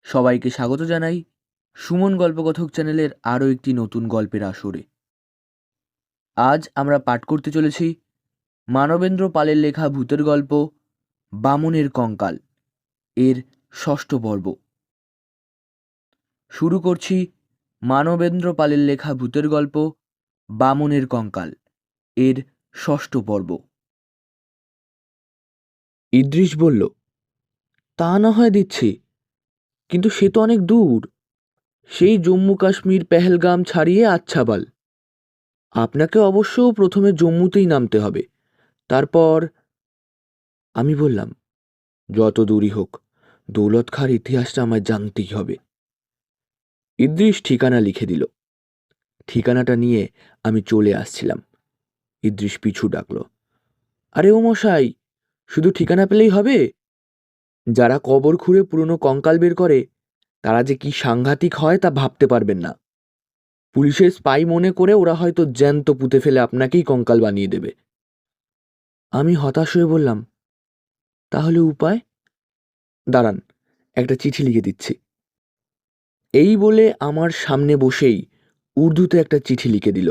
সবাইকে স্বাগত জানাই সুমন গল্পকথক চ্যানেলের আরও একটি নতুন গল্পের আসরে। আজ আমরা পাঠ করতে চলেছি মানবেন্দ্র পালের লেখা ভূতের গল্প বামনের কঙ্কাল এর ৬ষ্ঠ পর্ব। শুরু করছি মানবেন্দ্র পালের লেখা ভূতের গল্প বামনের কঙ্কাল এর ৬ষ্ঠ পর্ব। ইদ্রিস বলল, তা না হয় দিচ্ছি, কিন্তু সে তো অনেক দূর, সেই জম্মু কাশ্মীর পেহেলগাম ছাড়িয়ে আচ্ছাবাল। আপনাকে অবশ্য প্রথমে জম্মুতেই নামতে হবে, তারপর। আমি বললাম, যত দূরই হোক, দৌলত খাঁর ইতিহাসটা আমায় জানতেই হবে। ইদ্রিস ঠিকানা লিখে দিল। ঠিকানাটা নিয়ে আমি চলে আসছিলাম। ইদ্রিস পিছু ডাকল, আরে ও মশাই, শুধু ঠিকানা পেলেই হবে? যারা কবর খুঁড়ে পুরনো কঙ্কাল বের করে তারা যে কি সাংঘাতিক হয় তা ভাবতে পারবেন না। পুলিশের স্পাই মনে করে ওরা হয়তো জ্যান্ত পুঁতে ফেলে আপনাকেই কঙ্কাল বানিয়ে দেবে। আমি হতাশ হয়ে বললাম, তাহলে উপায়? দাঁড়ান, একটা চিঠি লিখে দিচ্ছি। এই বলে আমার সামনে বসেই উর্দুতে একটা চিঠি লিখে দিল।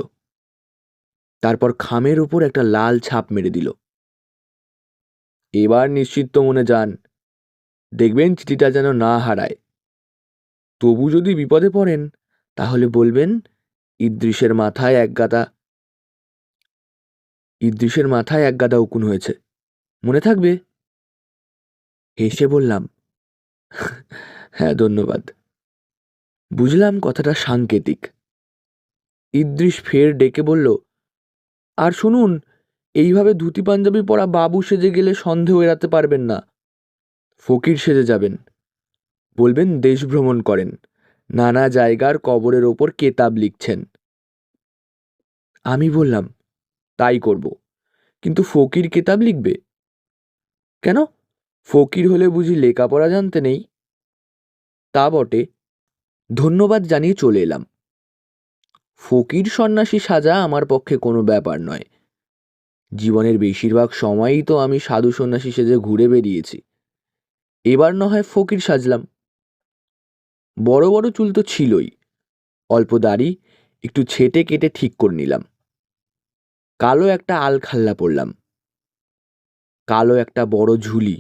তারপর খামের ওপর একটা লাল ছাপ মেরে দিল। এবার নিশ্চিন্ত মনে যান, দেখবেন চিঠিটা যেন না হারায়। তবু যদি বিপদে পড়েন তাহলে বলবেন ইদ্রিসের মাথায় এক গাদা উকুন হয়েছে, মনে থাকবে? হেসে বললাম, হ্যাঁ ধন্যবাদ। বুঝলাম কথাটা সাংকেতিক। ইদ্রিস ফের ডেকে বলল, আর শুনুন, এইভাবে ধুতি পাঞ্জাবি পরা বাবু সেজে গেলে সন্দেহ এড়াতে পারবেন না। ফকির সেজে যাবেন, বলবেন দেশ ভ্রমণ করেন, নানা জায়গার কবরের ওপর কেতাব লিখছেন। আমি বললাম, তাই করব, কিন্তু ফকির কেতাব লিখবে কেন? ফকির হলে বুঝি লেখাপড়া জানতে নেই? তা বটে, ধন্যবাদ জানিয়ে চলে এলাম। ফকির সন্ন্যাসী সাজা আমার পক্ষে কোনো ব্যাপার নয়। জীবনের বেশিরভাগ সময়ই তো আমি সাধু সন্ন্যাসী সেজে ঘুরে বেরিয়েছি। এবার না হয় ফকির সাজলাম। বড় বড় চুল তো ছিলই, অল্প দাড়ি একটু ছেটে কেটে ঠিক করে নিলাম। কালো একটা আলখাল্লা পরলাম, কালো একটা বড় ঝুলি,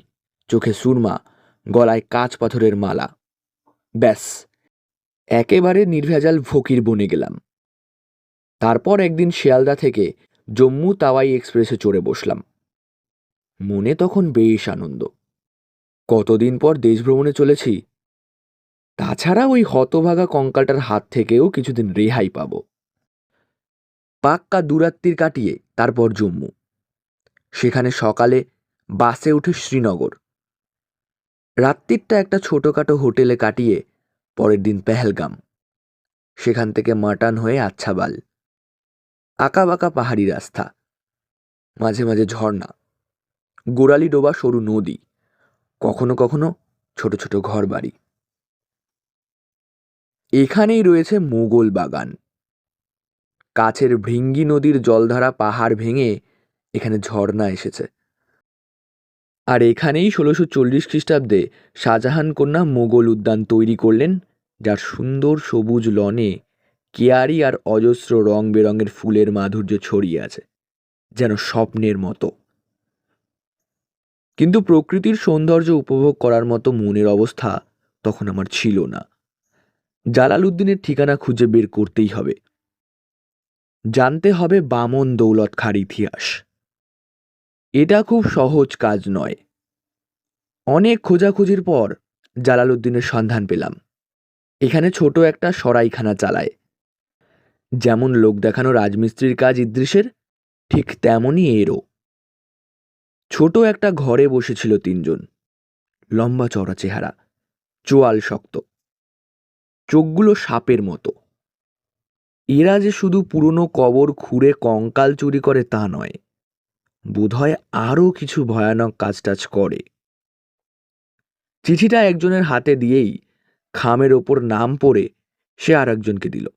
চোখে সুরমা, গলায় কাঁচ পাথরের মালা। ব্যাস, একেবারে নির্ভেজাল ফকির বনে গেলাম। তারপর একদিন শিয়ালদা থেকে জম্মু তাওয়াই এক্সপ্রেসে চড়ে বসলাম। মনে তখন বেশ আনন্দ। কতদিন পর দেশ ভ্রমণে চলেছি, তাছাড়া ওই হতভাগা কঙ্কালটার হাত থেকেও কিছুদিন রেহাই পাব। পাক্কা দুরাত্রির কাটিয়ে তারপর জম্মু। সেখানে সকালে বাসে উঠে শ্রীনগর, রাত্রিরটা একটা ছোটোখাটো হোটেলে কাটিয়ে পরের দিন পেহেলগাম, সেখান থেকে মাটান হয়ে আচ্ছাবাল। আঁকাবাঁকা পাহাড়ি রাস্তা, মাঝে মাঝে ঝর্ণা, গোড়ালি ডোবা সরু নদী, কখনো কখনো ছোট ছোট ঘর বাড়ি। এখানেই রয়েছে মোগল বাগান। কাছের ভৃঙ্গি নদীর জলধারা পাহাড় ভেঙে এখানে ঝর্ণা এসেছে। আর এখানেই 1640 খ্রিস্টাব্দে শাহজাহান কন্যা মোগল উদ্যান তৈরি করলেন, যার সুন্দর সবুজ লনে কেয়ারি আর অজস্র রং বেরঙের ফুলের মাধুর্য ছড়িয়ে আছে, যেন স্বপ্নের মতো। কিন্তু প্রকৃতির সৌন্দর্য উপভোগ করার মতো মনের অবস্থা তখন আমার ছিল না। জালালউদ্দিনের ঠিকানা খুঁজে বের করতেই হবে। জানতে হবে বামন দৌলত খাঁর ইতিহাস। এটা খুব সহজ কাজ নয়। অনেক খোঁজাখুঁজির পর জালালউদ্দিনের সন্ধান পেলাম। এখানে ছোট একটা সরাইখানা চালায়। যেমন লোক দেখানো রাজমিস্ত্রির কাজ ইদ্রিসের, ঠিক তেমনই এরও। ছোট একটা ঘরে বসেছিল 3 জন, লম্বা চওড়া চেহারা, চোয়াল শক্ত, চোখগুলো সাপের মতো। এরা যে শুধু পুরনো কবর খুঁড়ে কঙ্কাল চুরি করে তা নয়, বোধহয় আরও কিছু ভয়ানক কাজটাজ করে। চিঠিটা একজনের হাতে দিয়েই খামের ওপর নাম পড়ে সে আর একজনকে দিল।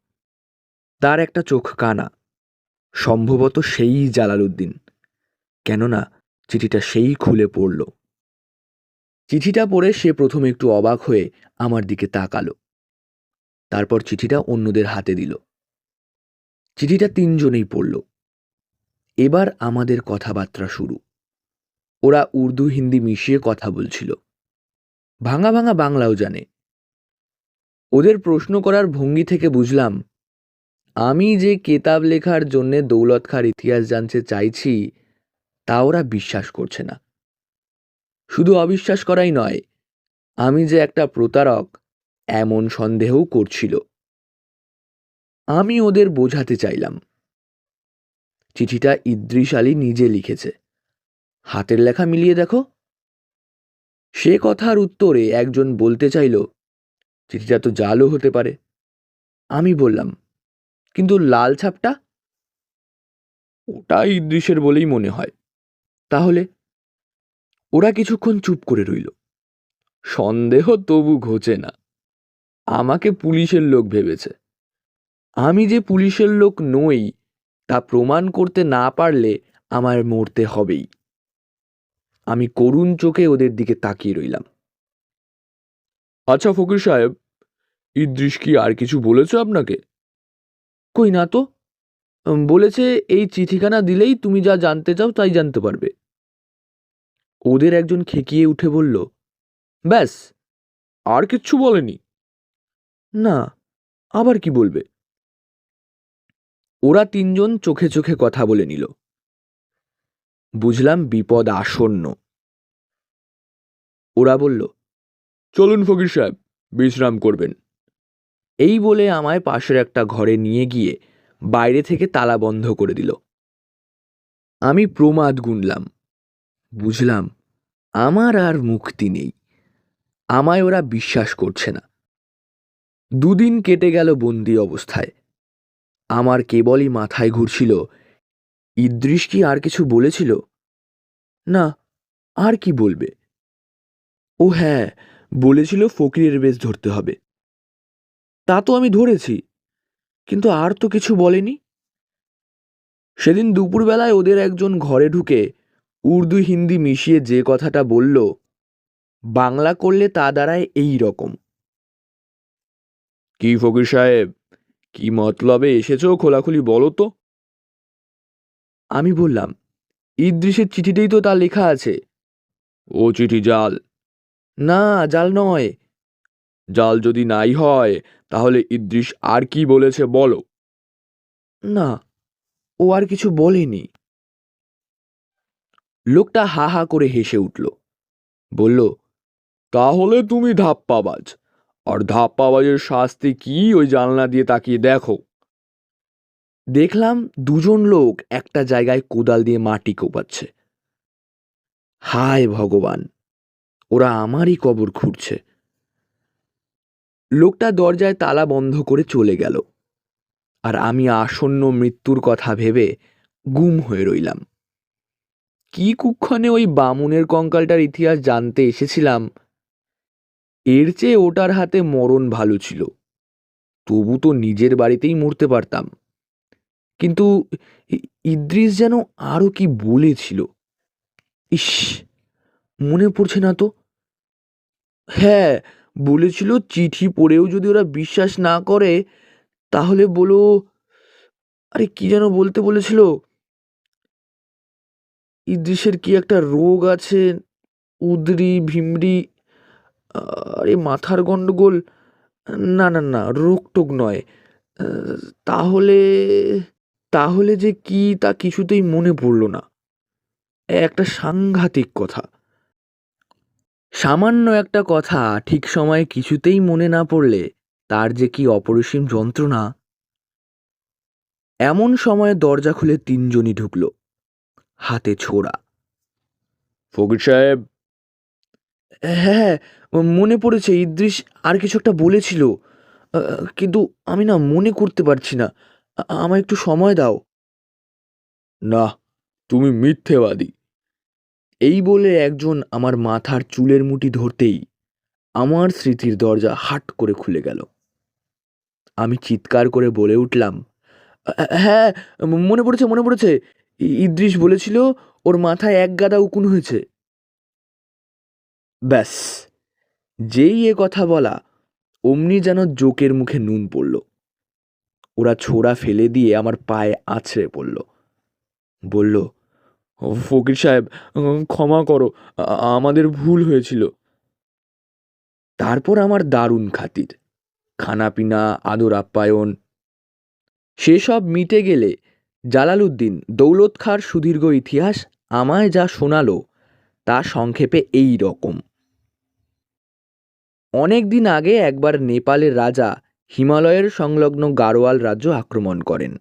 তার একটা চোখ কানা, সম্ভবত সেই জালালউদ্দিন, কেননা চিঠিটা সেই খুলে পড়ল। চিঠিটা পড়ে সে প্রথমে একটু অবাক হয়ে আমার দিকে তাকালো, তারপর চিঠিটা অন্যদের হাতে দিল। চিঠিটা তিনজনেই পড়ল। এবার আমাদের কথাবার্তা শুরু। ওরা উর্দু হিন্দি মিশিয়ে কথা বলছিল, ভাঙা ভাঙা বাংলাও জানে। ওদের প্রশ্ন করার ভঙ্গি থেকে বুঝলাম আমি যে কেতাব লেখার জন্যে দৌলত খাঁর ইতিহাস জানতে চাইছি তা ওরা বিশ্বাস করছে না। শুধু অবিশ্বাস করাই নয়, আমি যে একটা প্রতারক এমন সন্দেহও করছিল। আমি ওদের বোঝাতে চাইলাম, চিঠিটা ইদ্রিস আলী নিজে লিখেছে, হাতের লেখা মিলিয়ে দেখো। সে কথার উত্তরে একজন বলতে চাইল, চিঠিটা তো জালও হতে পারে। আমি বললাম, কিন্তু লাল ছাপটা? ওটা ইদ্রিসের বলেই মনে হয়। তাহলে? ওরা কিছুক্ষণ চুপ করে রইল। সন্দেহ তবু ঘোচে না। আমাকে পুলিশের লোক ভেবেছে। আমি যে পুলিশের লোক নই তা প্রমাণ করতে না পারলে আমার মরতে হবেই। আমি করুণ চোখে ওদের দিকে তাকিয়ে রইলাম। আচ্ছা ফকির সাহেব, ইদ্রিস কি আর কিছু বলেছে আপনাকে? কই না তো। বলেছে এই চিঠিখানা দিলেই তুমি যা জানতে চাও তাই জানতে পারবে। ওদের একজন খেকিয়ে উঠে বলল, ব্যাস, আর কিচ্ছু বলেনি? না, আবার কি বলবে? ওরা তিনজন চোখে চোখে কথা বলে নিল। বুঝলাম বিপদ আসন্ন। ওরা বলল, চলুন ফকির সাহেব, বিশ্রাম করবেন। এই বলে আমায় পাশের একটা ঘরে নিয়ে গিয়ে বাইরে থেকে তালা বন্ধ করে দিল। আমি প্রমাদ গুনলাম। বুঝলাম আমার আর মুক্তি নেই। আমায় ওরা বিশ্বাস করছে না। দুদিন কেটে গেল বন্দি অবস্থায়। আমার কেবলই মাথায় ঘুরছিল, ইদ্রিস কি আর কিছু বলেছিল? না, আর কি বলবে? ও হ্যাঁ, বলেছিল ফকিরের বেশ ধরতে হবে। তা তো আমি ধরেছি, কিন্তু আর তো কিছু বলেনি। সেদিন দুপুরবেলায় ওদের একজন ঘরে ঢুকে উর্দু হিন্দি মিশিয়ে যে কথাটা বলল, বাংলা করলে তা দাঁড়ায় এই রকম। কি ফকির সাহেব, কি মতলবে এসেছো খোলাখুলি বলো তো। আমি বললাম, ইদ্রিসের চিঠিতেই তো তা লেখা আছে। ও চিঠি জাল। না, জাল নয়। জাল যদি নাই হয় তাহলে ইদ্রিস আর কি বলেছে বলো। না, ও আর কিছু বলেনি। লোকটা হা হা করে হেসে উঠল, বলল, তাহলে তুমি ধাপ্পাবাজ, আর ধাপ্পাবাজের শাস্তি কি ওই জানলা দিয়ে তাকিয়ে দেখো। দেখলাম দুজন লোক একটা জায়গায় কোদাল দিয়ে মাটি কোপাচ্ছে। হায় ভগবান, ওরা আমারই কবর খুঁড়ছে। লোকটা দরজায় তালা বন্ধ করে চলে গেল, আর আমি আসন্ন মৃত্যুর কথা ভেবে গুম হয়ে রইলাম। কি কুক্ষণে ওই বামুনের কঙ্কালটার ইতিহাস জানতে এসেছিলাম। এর চেয়ে ওটার হাতে মরণ ভালো ছিল। তবু তো নিজের বাড়িতেই মরতে পারতাম। কিন্তু ইদ্রিস যেন আরো কি বলেছিল। ইস, মনে পড়ছে না তো। হ্যাঁ, বলেছিল চিঠি পড়েও যদি ওরা বিশ্বাস না করে তাহলে বলো, আরে কি যেন বলতে বলেছিল। ইদ্রিসের কি একটা রোগ আছে, উদরি ভিমরি, আরে মাথার গন্ডগোল। না না না, রোগ টোগ নয়। আহ, তাহলে তাহলে যে কি তা কিছুতেই মনে পড়ল না। একটা সাংঘাতিক কথা। সামান্য একটা কথা ঠিক সময়ে কিছুতেই মনে না পড়লে তার যে কি অপরিসীম যন্ত্রণা। এমন সময়ে দরজা খুলে তিনজনই ঢুকল, হাতে ছোড়া। ফকির সাহেব। হ্যাঁ, মনে পড়েছে, ইদ্রিস আর কিছু একটা বলেছিল, কিন্তু আমি না মনে করতে পারছি না। আমায় একটু সময় দাও। না, তুমি মিথ্যেবাদী। এই বলে একজন আমার মাথার চুলের মুঠি ধরতেই আমার স্মৃতির দরজা হাট করে খুলে গেল। আমি চিৎকার করে বলে উঠলাম, হ্যাঁ, মনে পড়েছে, মনে পড়েছে। ইদ্রিস বলেছিল ওর মাথায় এক গাদা উকুন হয়েছে। ব্যাস, যেই এ কথা বলা অমনি যেন জোকের মুখে নুন পড়ল। ওরা ছোড়া ফেলে দিয়ে আমার পায়ে আছড়ে পড়ল। বলল, ফকির সাহেব, ক্ষমা করো, আমাদের ভুল হয়েছিল। তারপর আমার দারুণ খাতির, খানাপিনা, আদর আপ্যায়ন সেসব মিটে গেলে জালালউদ্দিন দৌলত খাঁর সুদীর্ঘ ইতিহাস আমায় যা শোনালো তা সংক্ষেপে এই রকম। অনেক দিন আগে একবার নেপালের রাজা হিমালয়ের সংলগ্ন গাড়োয়াল রাজ্য আক্রমণ করেন।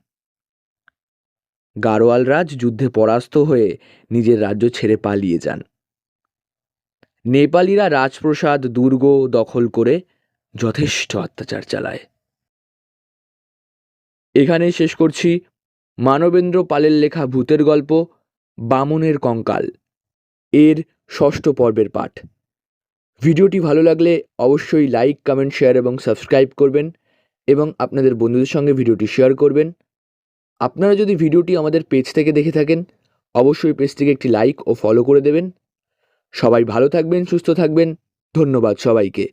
গাড়োয়াল রাজ যুদ্ধে পরাস্ত হয়ে নিজের রাজ্য ছেড়ে পালিয়ে যান। নেপালিরা রাজপ্রসাদ, দুর্গ দখল করে যথেষ্ট অত্যাচার চালায়। এখানেই শেষ করছি মানবেন্দ্র পালের লেখা ভূতের গল্প বামনের কঙ্কাল এর ৬ষ্ঠ পর্বের পাঠ। ভিডিওটি ভালো লাগলে অবশ্যই লাইক, কমেন্ট, শেয়ার এবং সাবস্ক্রাইব করবেন এবং আপনাদের বন্ধুদের সঙ্গে ভিডিওটি শেয়ার করবেন। আপনারা যদি ভিডিওটি আমাদের পেজ থেকে দেখে থাকেন অবশ্যই পেজটিকে একটি লাইক ও ফলো করে দেবেন। সবাই ভালো থাকবেন, সুস্থ থাকবেন। ধন্যবাদ সবাইকে।